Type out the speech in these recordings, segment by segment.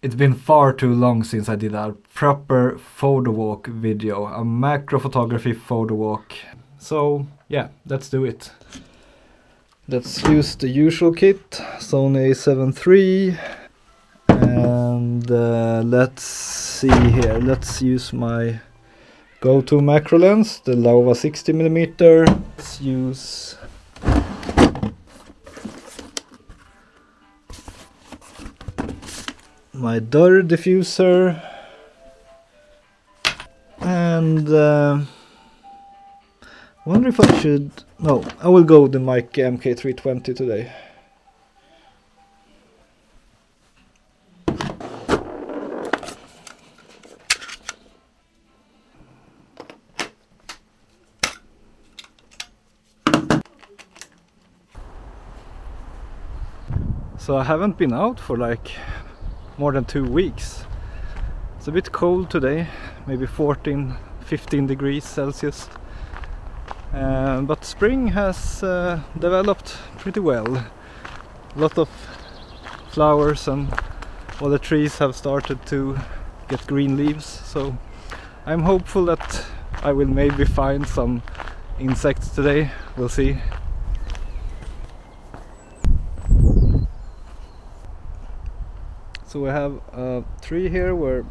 It's been far too long since I did a proper photo walk video, a macro photography photo walk. So yeah, let's do it. Let's use the usual kit, Sony a7 III, and let's see here. Let's use my go-to macro lens, the Laowa 60mm. Let's use my dörr diffuser, and wonder if I should. No, I will go with the Micael MK320 today. So I haven't been out for like more than 2 weeks. It's a bit cold today, maybe 14, 15 degrees Celsius. But spring has developed pretty well. A lot of flowers and all the trees have started to get green leaves, so I'm hopeful that I will maybe find some insects today. We'll see. So we have a tree here where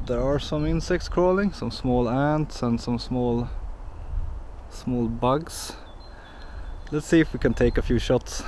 there are some insects crawling, some small ants and some small bugs. Let's see if we can take a few shots.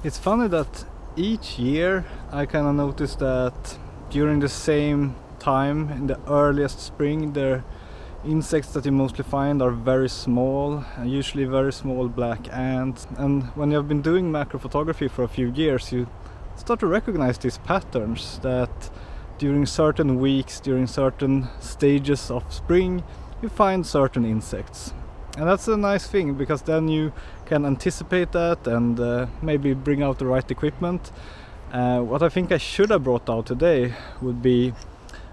It's funny that each year I kind of notice that during the same time in the earliest spring, the insects that you mostly find are very small, usually very small black ants. And when you have been doing macro photography for a few years, you start to recognize these patterns that during certain weeks, during certain stages of spring, you find certain insects. And that's a nice thing, because then you can anticipate that and maybe bring out the right equipment. What I think I should have brought out today would be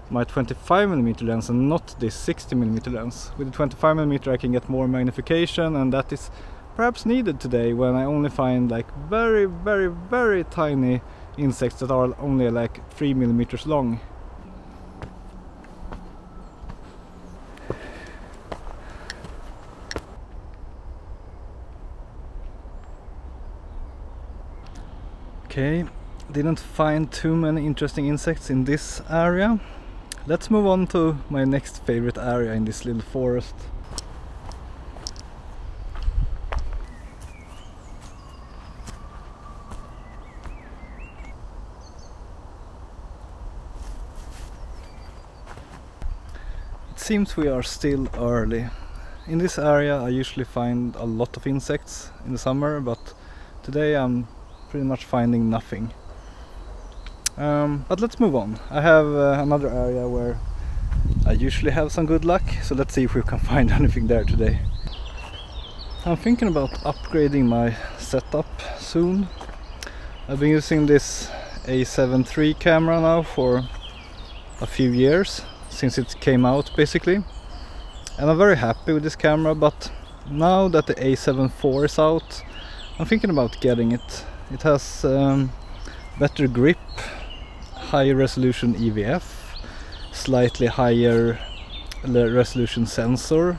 my 25mm lens and not this 60mm lens. With the 25mm I can get more magnification, and that is perhaps needed today when I only find like very, very, very tiny insects that are only like 3mm long. Okay, didn't find too many interesting insects in this area. Let's move on to my next favorite area in this little forest. It seems we are still early. In this area I usually find a lot of insects in the summer, but today I'm pretty much finding nothing. But let's move on. I have another area where I usually have some good luck, so let's see if we can find anything there today. I'm thinking about upgrading my setup soon. I've been using this a7 III camera now for a few years, since it came out basically. And I'm very happy with this camera, but now that the a7 IV is out, I'm thinking about getting it. It has better grip, higher resolution EVF, slightly higher resolution sensor,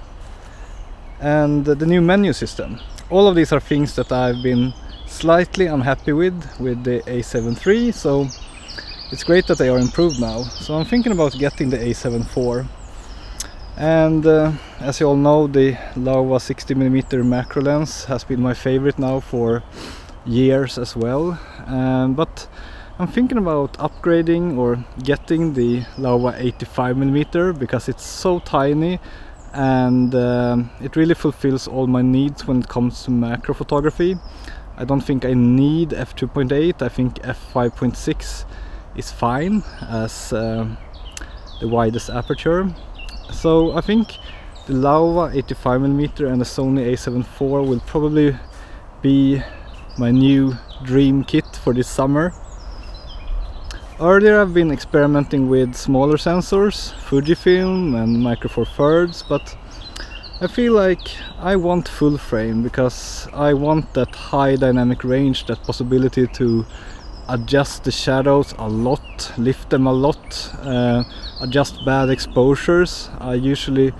and the new menu system. All of these are things that I've been slightly unhappy with the a7 III, so it's great that they are improved now. So I'm thinking about getting the a7 IV. And as you all know, the Laowa 60mm macro lens has been my favorite now for years as well, but I'm thinking about upgrading or getting the Laowa 85mm because it's so tiny and it really fulfills all my needs when it comes to macro photography. I don't think I need f2.8. I think f5.6 is fine as the widest aperture. So I think the Laowa 85mm and the Sony a7 IV will probably be my new dream kit for this summer. Earlier I've been experimenting with smaller sensors, Fujifilm and Micro Four Thirds, but I feel like I want full frame because I want that high dynamic range, that possibility to adjust the shadows a lot, lift them a lot, adjust bad exposures. I usually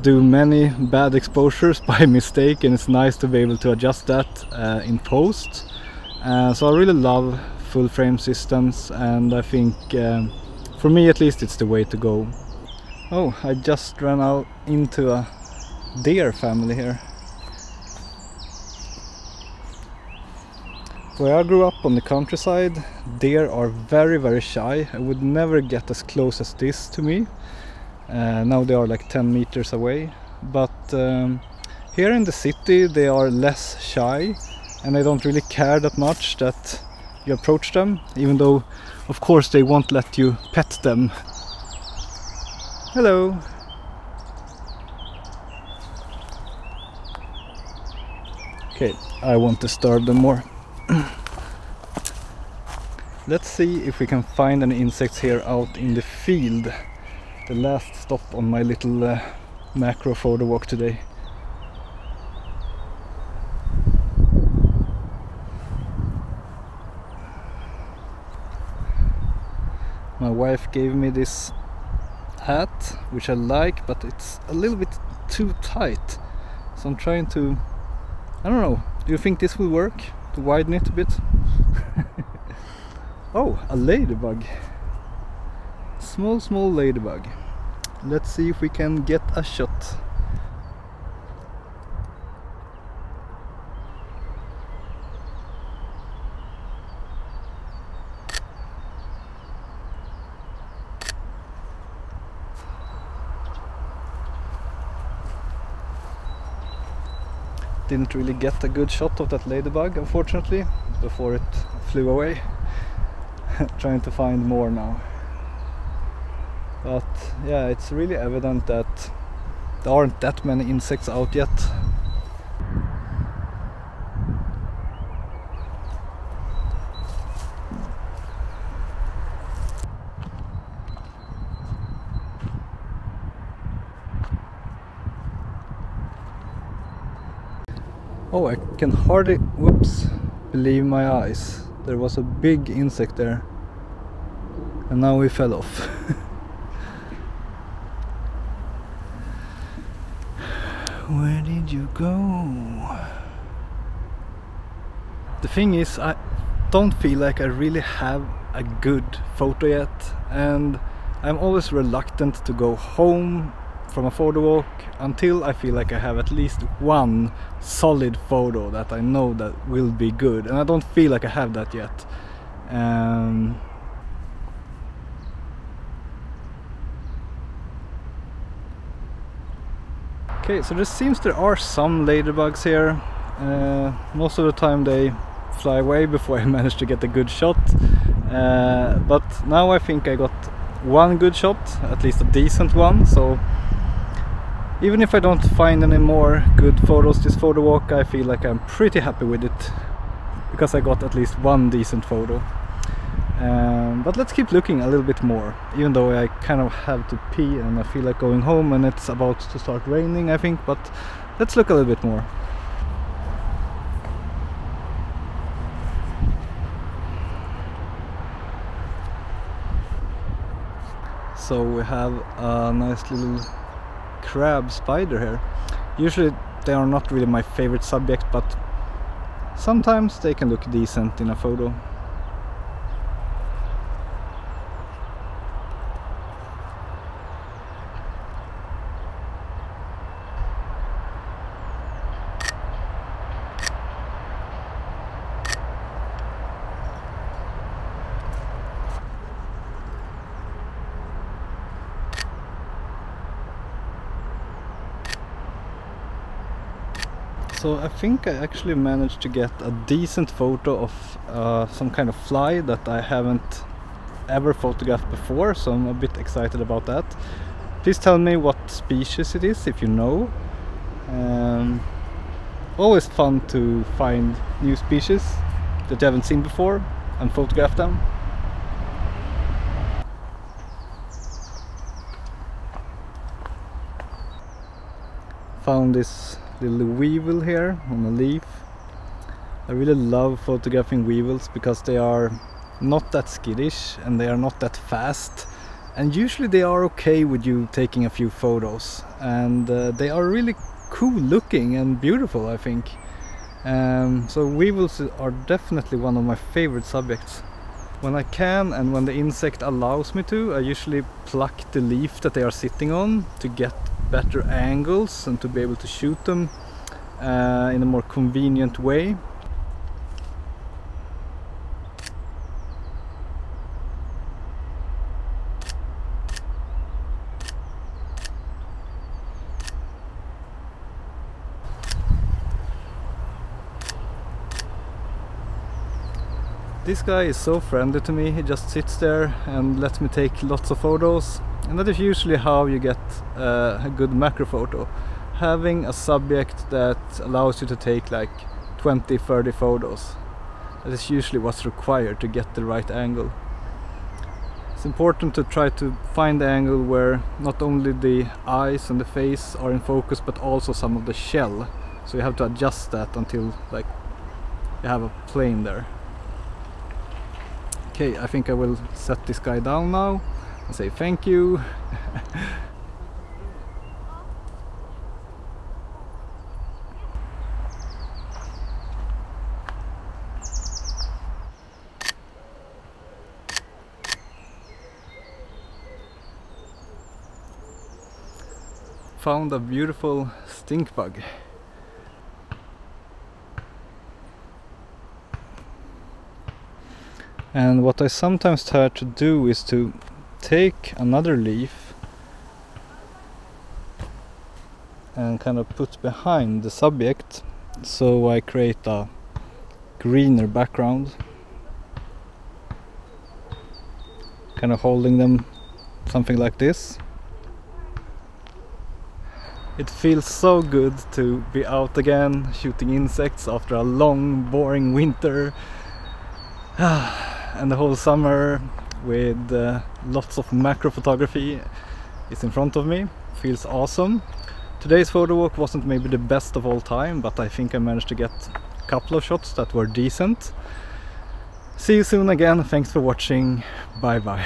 do many bad exposures by mistake, and it's nice to be able to adjust that in post. So I really love full frame systems, and I think for me at least it's the way to go. Oh, I just ran out into a deer family here. Where I grew up on the countryside, deer are very shy. I would never get as close as this to me. Now they are like 10 meters away, but here in the city they are less shy, and they don't really care that much that you approach them, even though of course they won't let you pet them. Hello! Okay, I won't disturb them more. Let's see if we can find any insects here out in the field. The last stop on my little macro photo walk today. My wife gave me this hat, which I like, but it's a little bit too tight. So I'm trying to... I don't know, do you think this will work? To widen it a bit? Oh, a ladybug. Small ladybug. Let's see if we can get a shot. Didn't really get a good shot of that ladybug, unfortunately, before it flew away. Trying to find more now. But yeah, it's really evident that there aren't that many insects out yet. Oh, I can hardly, whoops, believe my eyes. There was a big insect there, and now he fell off. Where did you go? The thing is, I don't feel like I really have a good photo yet, and I'm always reluctant to go home from a photo walk until I feel like I have at least one solid photo that I know that will be good, and I don't feel like I have that yet. Okay, so there seems there are some ladybugs here. Most of the time they fly away before I manage to get a good shot, but now I think I got one good shot, at least a decent one. So even if I don't find any more good photos this photo walk, I feel like I'm pretty happy with it, because I got at least one decent photo. But let's keep looking a little bit more, even though I kind of have to pee and I feel like going home, and it's about to start raining, I think, but let's look a little bit more. So we have a nice little crab spider here. Usually they are not really my favorite subject, but sometimes they can look decent in a photo. So I think I actually managed to get a decent photo of some kind of fly that I haven't ever photographed before, so I'm a bit excited about that. Please tell me what species it is if you know. Always fun to find new species that you haven't seen before and photograph them. Found this little weevil here on a leaf. I really love photographing weevils because they are not that skittish and they are not that fast, and usually they are okay with you taking a few photos, and they are really cool looking and beautiful, I think. So weevils are definitely one of my favorite subjects. When I can and when the insect allows me to, I usually pluck the leaf that they are sitting on to get better angles and to be able to shoot them in a more convenient way. This guy is so friendly to me. He just sits there and lets me take lots of photos, and that is usually how you get a good macro photo. Having a subject that allows you to take like 20-30 photos. That is usually what's required to get the right angle. It's important to try to find the angle where not only the eyes and the face are in focus, but also some of the shell. So you have to adjust that until like you have a plane there. Okay, I think I will set this guy down now and say thank you. Found a beautiful stink bug. And what I sometimes try to do is to take another leaf and kind of put behind the subject, so I create a greener background, kind of holding them something like this. It feels so good to be out again shooting insects after a long boring winter. And the whole summer with lots of macro photography is in front of me. Feels awesome. Today's photo walk wasn't maybe the best of all time, but I think I managed to get a couple of shots that were decent. See you soon again. Thanks for watching. Bye bye.